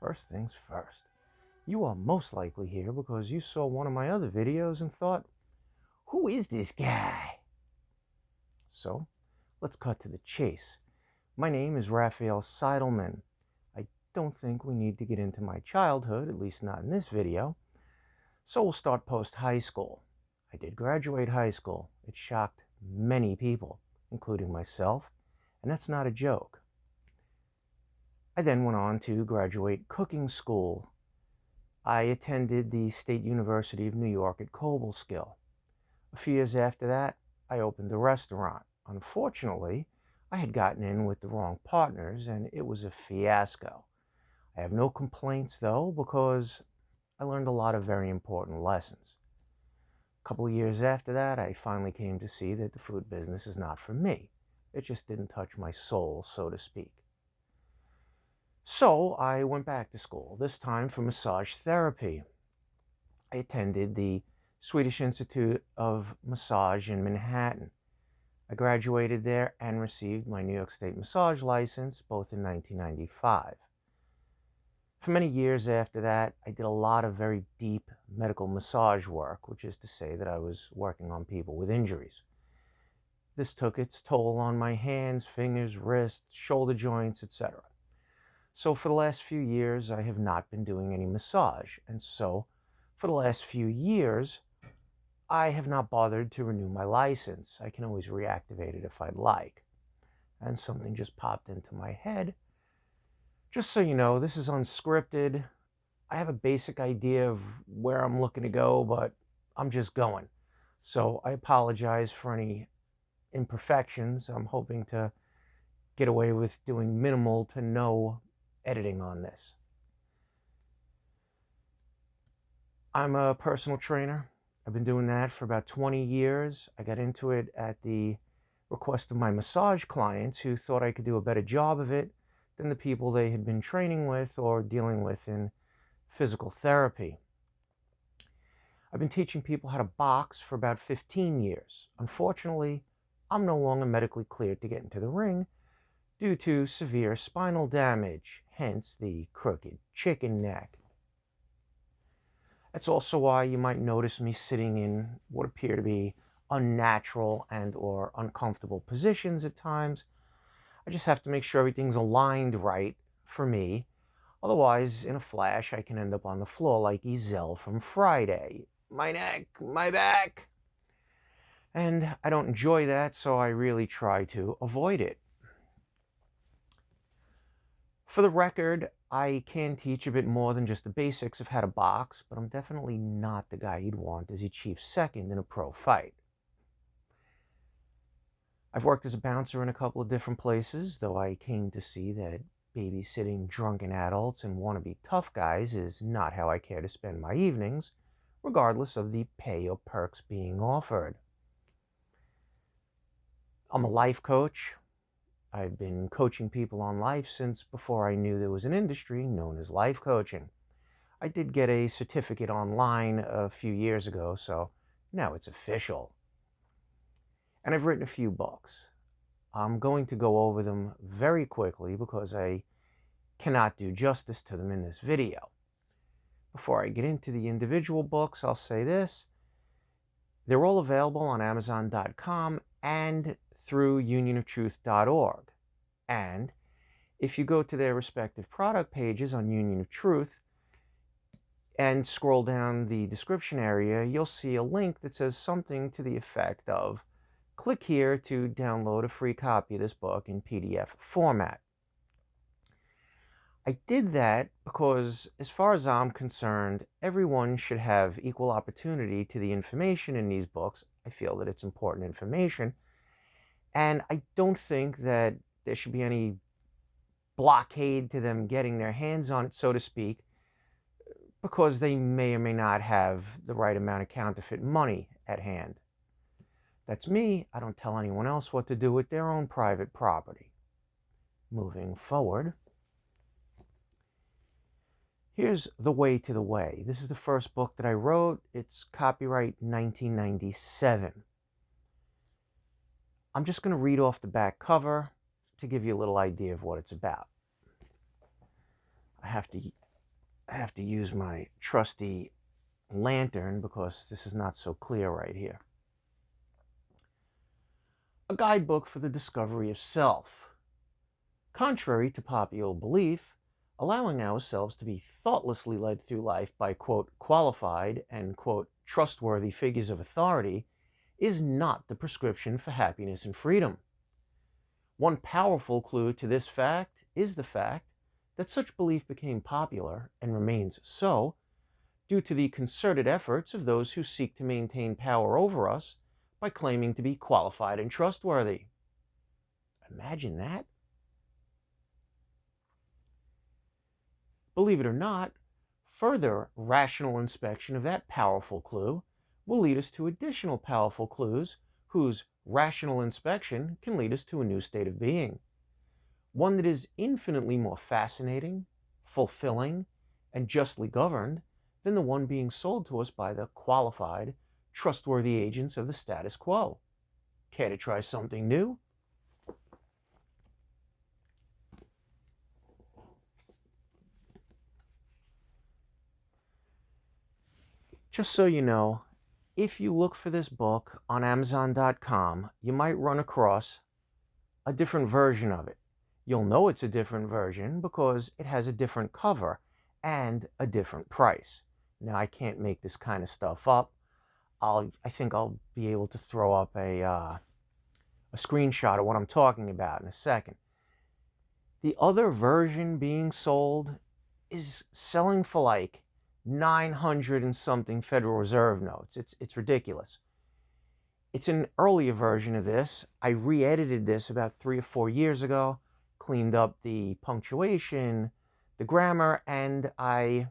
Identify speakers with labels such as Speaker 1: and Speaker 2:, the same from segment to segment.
Speaker 1: First things first, you are most likely here because you saw one of my other videos and thought, who is this guy? So, let's cut to the chase. My name is Raphael Seidelman. I don't think we need to get into my childhood, at least not in this video. So we'll start post-high school. I did graduate high school. It shocked many people, including myself, and that's not a joke. I then went on to graduate cooking school. I attended the State University of New York at Cobleskill. A few years after that, I opened a restaurant. Unfortunately, I had gotten in with the wrong partners, and it was a fiasco. I have no complaints, though, because I learned a lot of very important lessons. A couple of years after that, I finally came to see that the food business is not for me. It just didn't touch my soul, so to speak. So I went back to school, this time for massage therapy. I attended the Swedish Institute of Massage in Manhattan. I graduated there and received my New York State massage license, both in 1995. For many years after that, I did a lot of very deep medical massage work, which is to say that I was working on people with injuries. This took its toll on my hands, fingers, wrists, shoulder joints, etc. So for the last few years, I have not been doing any massage. And so for the last few years, I have not bothered to renew my license. I can always reactivate it if I'd like. And something just popped into my head. Just so you know, this is unscripted. I have a basic idea of where I'm looking to go, but I'm just going. So I apologize for any imperfections. I'm hoping to get away with doing minimal to no editing on this. I'm a personal trainer. I've been doing that for about 20 years. I got into it at the request of my massage clients who thought I could do a better job of it than the people they had been training with or dealing with in physical therapy. I've been teaching people how to box for about 15 years. Unfortunately, I'm no longer medically cleared to get into the ring due to severe spinal damage, hence the crooked chicken neck. That's also why you might notice me sitting in what appear to be unnatural and or uncomfortable positions at times. I just have to make sure everything's aligned right for me. Otherwise, in a flash, I can end up on the floor like Ezel from Friday. My neck, my back. And I don't enjoy that, so I really try to avoid it. For the record, I can teach a bit more than just the basics of how to box, but I'm definitely not the guy you'd want as your chief second in a pro fight. I've worked as a bouncer in a couple of different places, though I came to see that babysitting drunken adults and wannabe tough guys is not how I care to spend my evenings, regardless of the pay or perks being offered. I'm a life coach. I've been coaching people on life since before I knew there was an industry known as life coaching. I did get a certificate online a few years ago, so now it's official. And I've written a few books. I'm going to go over them very quickly because I cannot do justice to them in this video. Before I get into the individual books, I'll say this. They're all available on Amazon.com and through UnionOfTruth.org. And if you go to their respective product pages on Union of Truth and scroll down the description area, you'll see a link that says something to the effect of, click here to download a free copy of this book in PDF format. I did that because, as far as I'm concerned, everyone should have equal opportunity to the information in these books. I feel that it's important information. And I don't think that there should be any blockade to them getting their hands on it, so to speak, because they may or may not have the right amount of counterfeit money at hand. That's me. I don't tell anyone else what to do with their own private property. Moving forward. Here's The Way to the Way. This is the first book that I wrote. It's copyright 1997. I'm just going to read off the back cover to give you a little idea of what it's about. I have to I have to use my trusty lantern because this is not so clear right here. A guidebook for the discovery of self. Contrary to popular belief, allowing ourselves to be thoughtlessly led through life by, quote, qualified and, quote, trustworthy figures of authority is not the prescription for happiness and freedom. One powerful clue to this fact is the fact that such belief became popular and remains so due to the concerted efforts of those who seek to maintain power over us by claiming to be qualified and trustworthy. Imagine that. Believe it or not, further rational inspection of that powerful clue will lead us to additional powerful clues whose rational inspection can lead us to a new state of being. One that is infinitely more fascinating, fulfilling, and justly governed than the one being sold to us by the qualified, trustworthy agents of the status quo. Care to try something new? Just so you know, if you look for this book on Amazon.com, you might run across a different version of it. You'll know it's a different version because it has a different cover and a different price. Now, I can't make this kind of stuff up. I think I'll be able to throw up a screenshot of what I'm talking about in a second. The other version being sold is selling for like 900 and something Federal Reserve notes. It's ridiculous. It's an earlier version of this. I re-edited this about 3 or 4 years ago, cleaned up the punctuation, the grammar, and I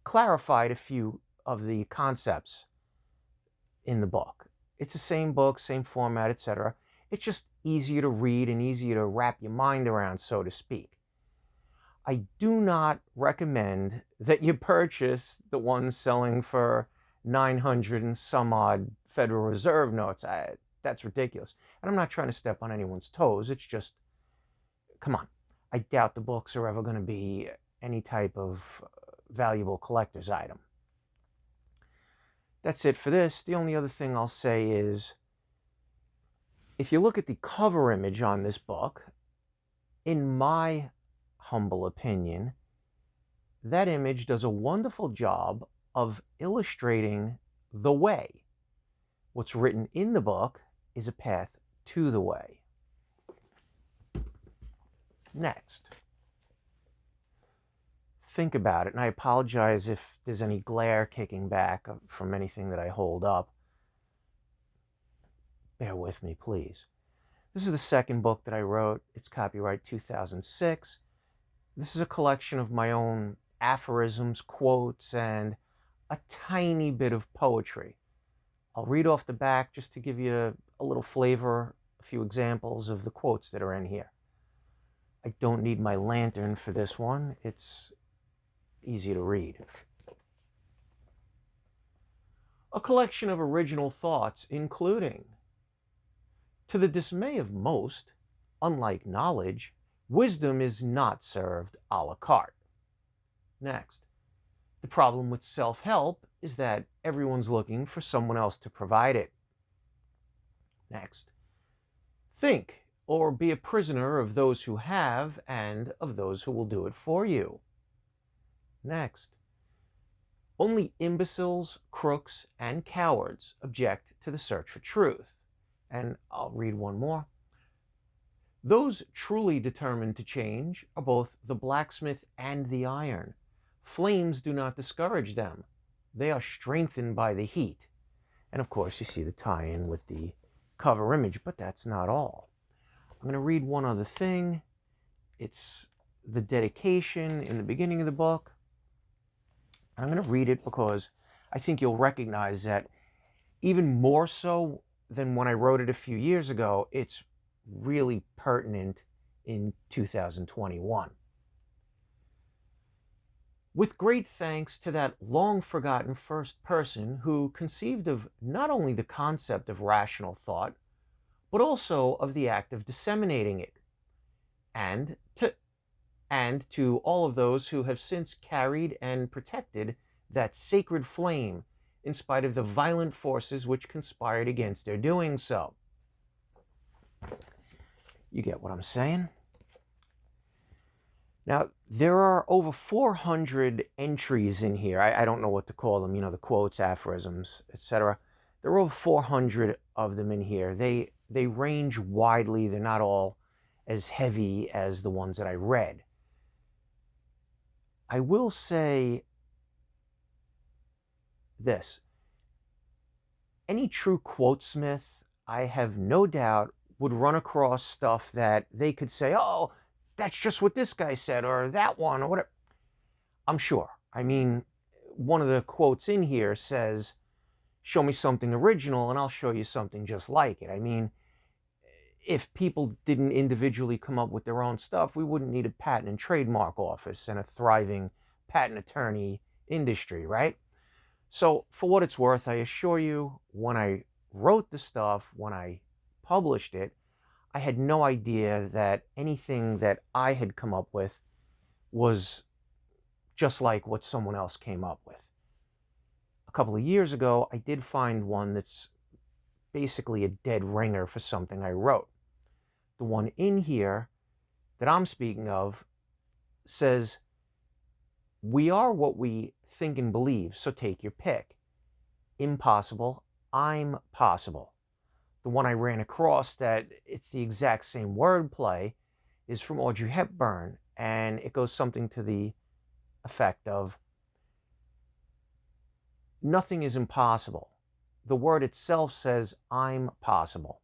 Speaker 1: clarified a few of the concepts in the book. It's the same book, same format, etc. It's just easier to read and easier to wrap your mind around, so to speak. I do not recommend that you purchase the one selling for 900 and some odd Federal Reserve notes. That's ridiculous. And I'm not trying to step on anyone's toes. It's just, come on. I doubt the books are ever going to be any type of valuable collector's item. That's it for this. The only other thing I'll say is, if you look at the cover image on this book, in my humble opinion, that image does a wonderful job of illustrating the way. What's written in the book is a path to the way. Next. Think about it, and I apologize if there's any glare kicking back from anything that I hold up. Bear with me, please. This is the second book that I wrote. It's copyright 2006. This is a collection of my own aphorisms, quotes, and a tiny bit of poetry. I'll read off the back just to give you a little flavor, a few examples of the quotes that are in here. I don't need my lantern for this one. It's easy to read. A collection of original thoughts, including, to the dismay of most, unlike knowledge, wisdom is not served a la carte. Next, the problem with self-help is that everyone's looking for someone else to provide it. Next, think or be a prisoner of those who have and of those who will do it for you. Next, only imbeciles, crooks, and cowards object to the search for truth. And I'll read one more. Those truly determined to change are both the blacksmith and the iron. Flames do not discourage them. They are strengthened by the heat. And of course, you see the tie-in with the cover image, but that's not all. I'm going to read one other thing. It's the dedication in the beginning of the book. I'm going to read it because I think you'll recognize that even more so than when I wrote it a few years ago, it's really pertinent in 2021. With great thanks to that long-forgotten first person who conceived of not only the concept of rational thought, but also of the act of disseminating it, and to and to all of those who have since carried and protected that sacred flame in spite of the violent forces which conspired against their doing so. You get what I'm saying? Now, there are over 400 entries in here. I don't know what to call them, the quotes, aphorisms, etc. There are over 400 of them in here. They range widely. They're not all as heavy as the ones that I read. I will say this. Any true quotesmith, I have no doubt, would run across stuff that they could say, oh, that's just what this guy said, or that one, or whatever. I'm sure. I mean, one of the quotes in here says, show me something original and I'll show you something just like it. I mean, if people didn't individually come up with their own stuff, we wouldn't need a patent and trademark office and a thriving patent attorney industry, right? So for what it's worth, I assure you, when I wrote the stuff, when I published it, I had no idea that anything that I had come up with was just like what someone else came up with. A couple of years ago, I did find one that's basically a dead ringer for something I wrote. The one in here that I'm speaking of says, we are what we think and believe, so take your pick. Impossible, I'm possible. The one I ran across that it's the exact same wordplay is from Audrey Hepburn, and it goes something to the effect of, nothing is impossible. The word itself says, I'm possible.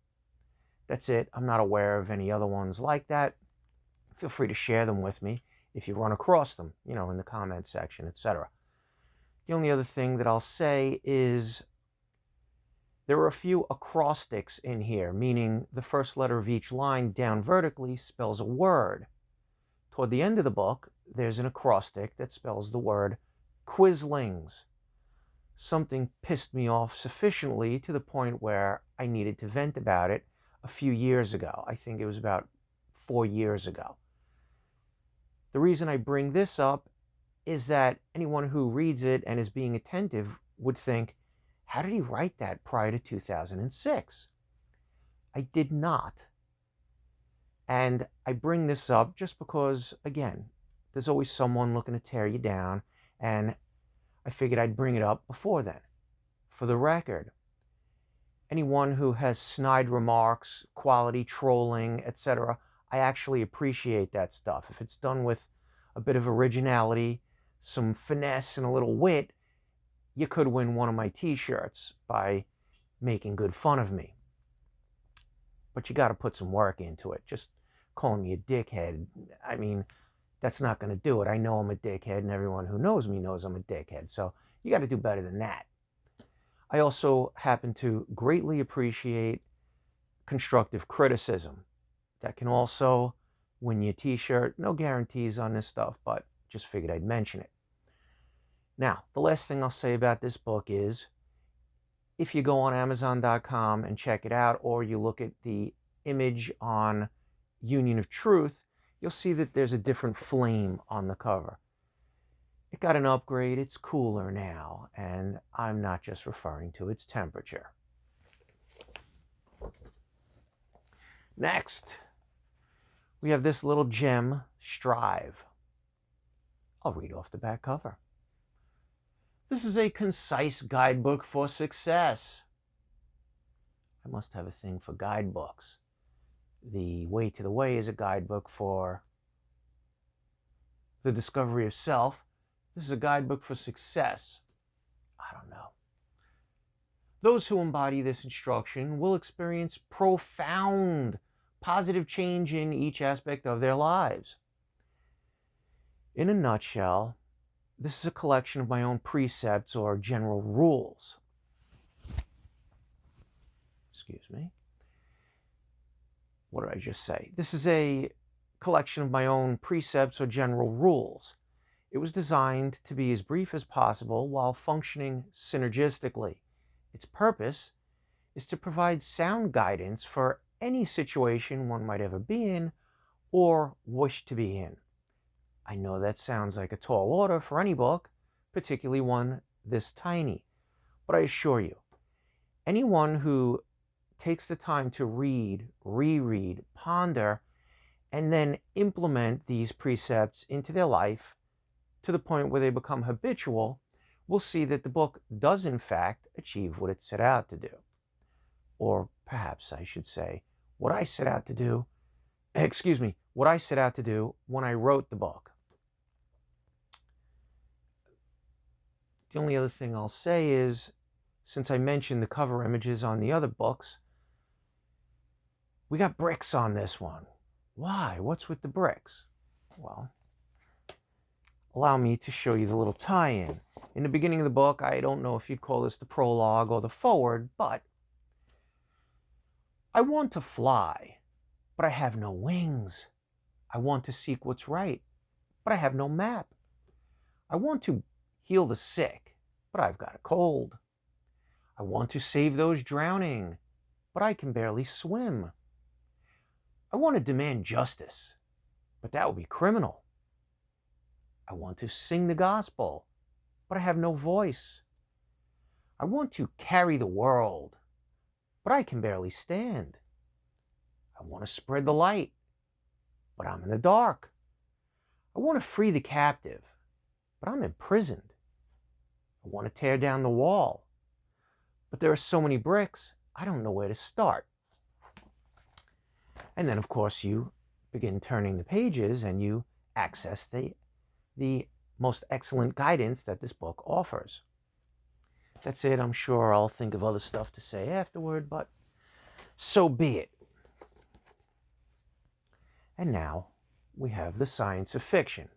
Speaker 1: That's it. I'm not aware of any other ones like that. Feel free to share them with me if you run across them, in the comment section, etc. The only other thing that I'll say is there are a few acrostics in here, meaning the first letter of each line down vertically spells a word. Toward the end of the book, there's an acrostic that spells the word Quizlings. Something pissed me off sufficiently to the point where I needed to vent about it a few years ago. I think it was about 4 years ago. The reason I bring this up is that anyone who reads it and is being attentive would think, how did he write that prior to 2006? I did not. And I bring this up just because, again, there's always someone looking to tear you down, and I figured I'd bring it up before then. For the record, anyone who has snide remarks, quality trolling, etc., I actually appreciate that stuff. If it's done with a bit of originality, some finesse, and a little wit, you could win one of my t-shirts by making good fun of me. But you got to put some work into it. Just calling me a dickhead, I mean, that's not going to do it. I know I'm a dickhead, and everyone who knows me knows I'm a dickhead. So you got to do better than that. I also happen to greatly appreciate constructive criticism. That can also win you a t-shirt. No guarantees on this stuff, but just figured I'd mention it. Now, the last thing I'll say about this book is, if you go on Amazon.com and check it out, or you look at the image on UnionOfTruth, you'll see that there's a different flame on the cover. It got an upgrade. It's cooler now, and I'm not just referring to its temperature. Next, we have this little gem, Strive. I'll read off the back cover. This is a concise guidebook for success. I must have a thing for guidebooks. The Way to the Way is a guidebook for the discovery of self. This is a guidebook for success. I don't know. Those who embody this instruction will experience profound positive change in each aspect of their lives. In a nutshell, this is a collection of my own precepts or general rules. Excuse me. What did I just say? This is a collection of my own precepts or general rules. It was designed to be as brief as possible while functioning synergistically. Its purpose is to provide sound guidance for any situation one might ever be in or wish to be in. I know that sounds like a tall order for any book, particularly one this tiny, but I assure you, anyone who takes the time to read, reread, ponder, and then implement these precepts into their life to the point where they become habitual will see that the book does in fact achieve what it set out to do. Or perhaps I should say, what I set out to do, what I set out to do when I wrote the book. The only other thing I'll say is, since I mentioned the cover images on the other books, we got bricks on this one. Why? What's with the bricks? Well, allow me to show you the little tie-in. In the beginning of the book, I don't know if you'd call this the prologue or the foreword, but I want to fly, but I have no wings. I want to seek what's right, but I have no map. I want to heal the sick, but I've got a cold. I want to save those drowning, but I can barely swim. I want to demand justice, but that would be criminal. I want to sing the gospel, but I have no voice. I want to carry the world, but I can barely stand. I want to spread the light, but I'm in the dark. I want to free the captive, but I'm imprisoned. I want to tear down the wall, but there are so many bricks, I don't know where to start. And then, of course, you begin turning the pages and you access the most excellent guidance that this book offers. That's it. I'm sure I'll think of other stuff to say afterward, but so be it. And now we have the science of fiction.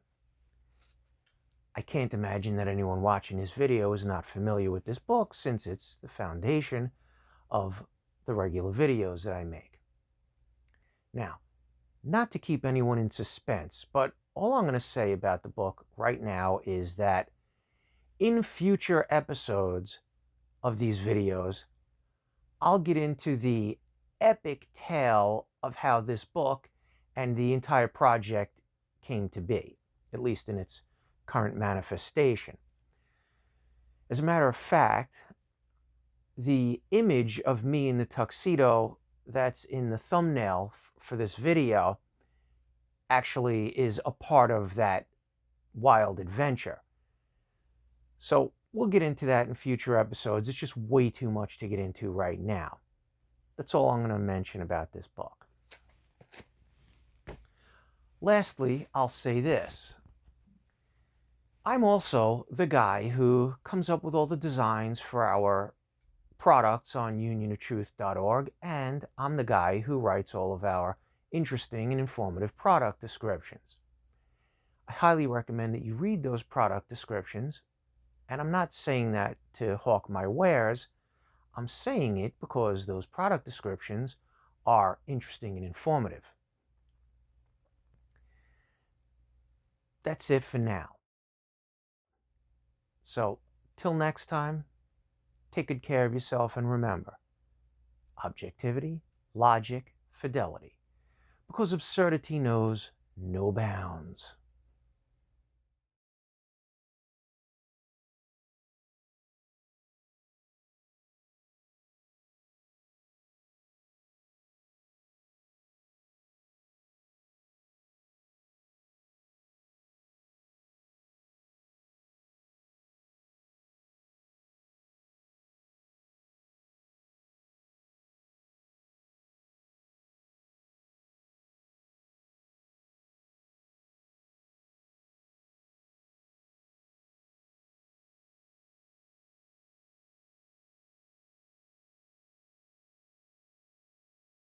Speaker 1: I can't imagine that anyone watching this video is not familiar with this book, since it's the foundation of the regular videos that I make. Now, not to keep anyone in suspense, but all I'm going to say about the book right now is that in future episodes of these videos, I'll get into the epic tale of how this book and the entire project came to be, at least in its current manifestation. As a matter of fact, the image of me in the tuxedo that's in the thumbnail for this video actually is a part of that wild adventure. So we'll get into that in future episodes. It's just way too much to get into right now. That's all I'm going to mention about this book. Lastly, I'll say this. I'm also the guy who comes up with all the designs for our products on UnionOfTruth.org, and I'm the guy who writes all of our interesting and informative product descriptions. I highly recommend that you read those product descriptions, and I'm not saying that to hawk my wares. I'm saying it because those product descriptions are interesting and informative. That's it for now. So, till next time, take good care of yourself, and remember, objectivity, logic, fidelity, because absurdity knows no bounds.